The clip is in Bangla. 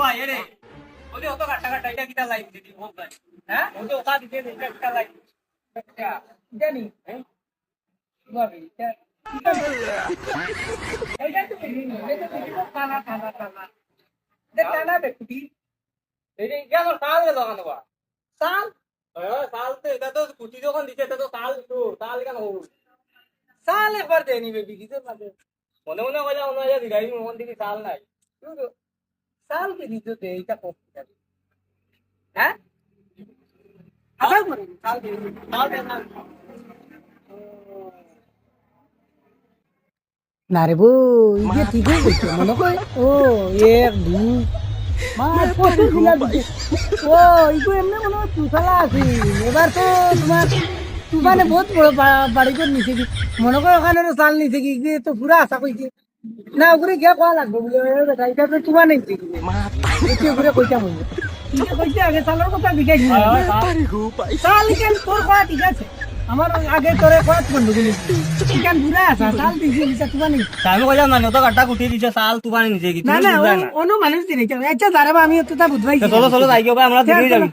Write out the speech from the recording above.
ভাই এরে ওই অত কাটা কাটা এটা কিটা লাইভ দিদি হোক ভাই হ্যাঁ ওই ওকা দিতে এটা কিটা লাইভ আচ্ছা জানি হ্যাঁ ভাবি এটা এটা তো দিদি এটা দিদি তো খানা খানা খানা এটা না দেখি এই যে গেল সাল গেল কেন বা সাল সাল তো এটা তো কুটি যখন দিছে এটা তো সাল তো সাল কেন সাল একবার দেনি বেবি দিতে পারে মনে মনে কইলা মনে হয় দিগাই মন দিকে সাল নাই সাল কি দিতে দে এটা কষ্ট যাবে হ্যাঁ আবার করে সাল দে সাল দে না রে বউ ইয়ে ঠিকই বলছে মনে কর ও এক দুই মার পশু খিলা দিচ্ছে ও ইগো এমনি মনে হয় তুষালা আছে এবার তো তোমার তুফানে বহুত বড় বাড়ি করে নিছে কি মনে করো ওখানে চাল নিছে কি ইয়ে তো পুরা আশা করছে না ওগুলো গিয়ে কোয়া লাগবে বলে বেটা এটা তো তুফা নিচ্ছে কি ওগুলো কইতা বলবে ইয়ে কইতে আগে চালের কথা বিকাশ চাল কেন তোর কোয়া ঠিক আছে আমার আগে তোরে কোয়া বন্ধু চিকেন পুরা আসা চাল দিছি নিছে তুফা নেই আমি কইলাম না অত কাটা কুটি দিছে সাল তুবানি নিজে কি না না অন্য মানুষ দিনে আচ্ছা দাঁড়াবা আমি তো তা বুঝবাই চলো চলো যাই গো ভাই আমরা দিকে যাবি